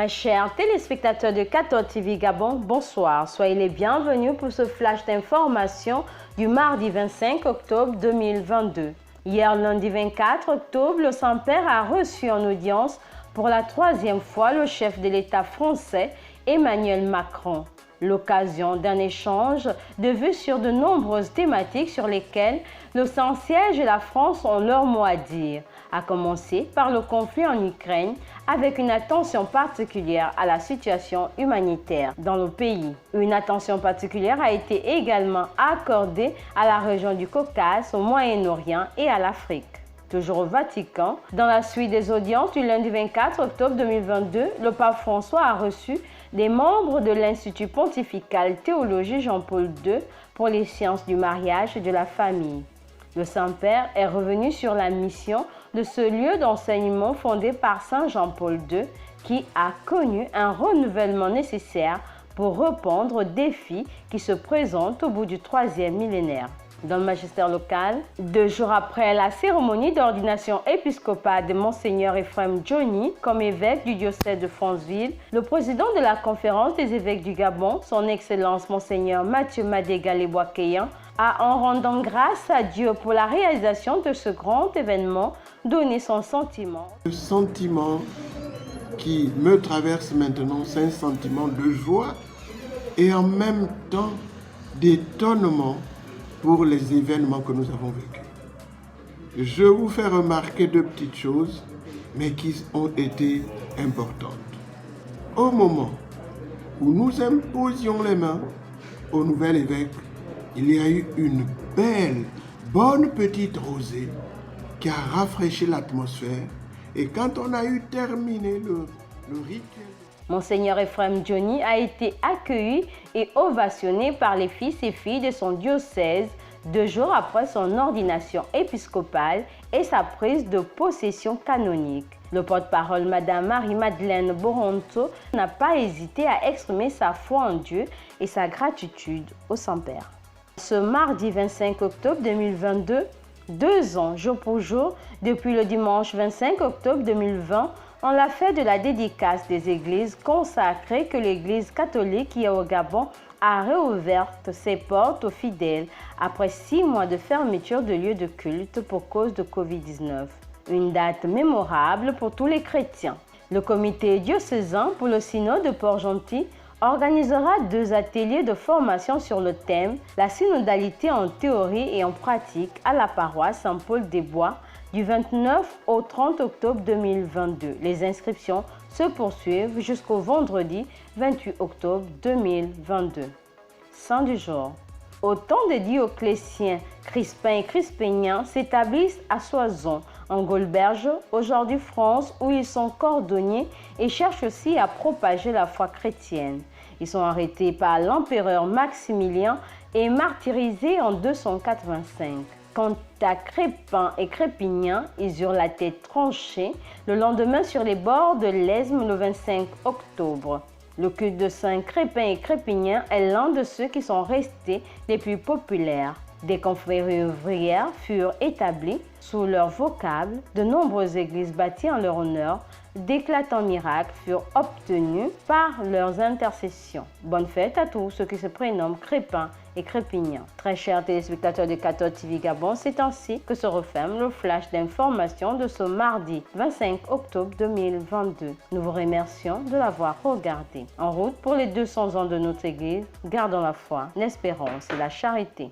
Très chers téléspectateurs de 14 TV Gabon, bonsoir. Soyez les bienvenus pour ce flash d'information du mardi 25 octobre 2022. Hier, lundi 24 octobre, le Saint-Père a reçu en audience pour la troisième fois le chef de l'État français, Emmanuel Macron. L'occasion d'un échange de vues sur de nombreuses thématiques sur lesquelles le Saint-Siège et la France ont leur mot à dire, à commencer par le conflit en Ukraine, avec une attention particulière à la situation humanitaire dans le pays. Une attention particulière a été également accordée à la région du Caucase, au Moyen-Orient et à l'Afrique. Toujours au Vatican, dans la suite des audiences du lundi 24 octobre 2022, le pape François a reçu des membres de l'Institut pontifical Théologie Jean-Paul II pour les sciences du mariage et de la famille. Le Saint-Père est revenu sur la mission de ce lieu d'enseignement fondé par Saint Jean-Paul II qui a connu un renouvellement nécessaire pour répondre aux défis qui se présentent au bout du troisième millénaire. Dans le magistère local, 2 jours après la cérémonie d'ordination épiscopale de Monseigneur Ephrem Djoni comme évêque du diocèse de Franceville, le président de la conférence des évêques du Gabon, son Excellence Monseigneur Mathieu Madéga-Leboakeyan, a, en rendant grâce à Dieu pour la réalisation de ce grand événement, donné son sentiment. Le sentiment qui me traverse maintenant, c'est un sentiment de joie et en même temps d'étonnement pour les événements que nous avons vécus. Je vous fais remarquer 2 petites choses, mais qui ont été importantes. Au moment où nous imposions les mains au nouvel évêque, il y a eu une belle, bonne petite rosée qui a rafraîchi l'atmosphère. Et quand on a eu terminé le rituel, Monseigneur Ephrem Djoni a été accueilli et ovationné par les fils et filles de son diocèse 2 jours après son ordination épiscopale et sa prise de possession canonique. Le porte-parole Madame Marie-Madeleine Boronto n'a pas hésité à exprimer sa foi en Dieu et sa gratitude au Saint-Père. Ce mardi 25 octobre 2022, 2 ans jour pour jour, depuis le dimanche 25 octobre 2020, on l'a fait de la dédicace des églises consacrées que l'Église catholique qui est au Gabon a réouvert ses portes aux fidèles après 6 mois de fermeture de lieux de culte pour cause de Covid-19. Une date mémorable pour tous les chrétiens. Le comité diocésain pour le synode de Port-Gentil organisera 2 ateliers de formation sur le thème « La synodalité en théorie et en pratique » à la paroisse Saint-Paul-des-Bois du 29 au 30 octobre 2022. Les inscriptions se poursuivent jusqu'au vendredi 28 octobre 2022. Saint du jour. Au temps de Dioclétien, Crispin et Crispinien s'établissent à Soissons, en Gaule-Berge, aujourd'hui France, où ils sont cordonniers et cherchent aussi à propager la foi chrétienne. Ils sont arrêtés par l'empereur Maximilien et martyrisés en 285. Quant à Crépin et Crépignan, ils eurent la tête tranchée le lendemain sur les bords de l'Esme le 25 octobre. Le culte de Saint Crépin et Crépignan est l'un de ceux qui sont restés les plus populaires. Des confréries ouvrières furent établies sous leur vocable, de nombreuses églises bâties en leur honneur, d'éclatants miracles furent obtenus par leurs intercessions. Bonne fête à tous ceux qui se prénomment Crépin et Crépignan. Très chers téléspectateurs de 14 TV Gabon, c'est ainsi que se referme le flash d'information de ce mardi 25 octobre 2022. Nous vous remercions de l'avoir regardé. En route pour les 200 ans de notre Église, gardons la foi, l'espérance et la charité.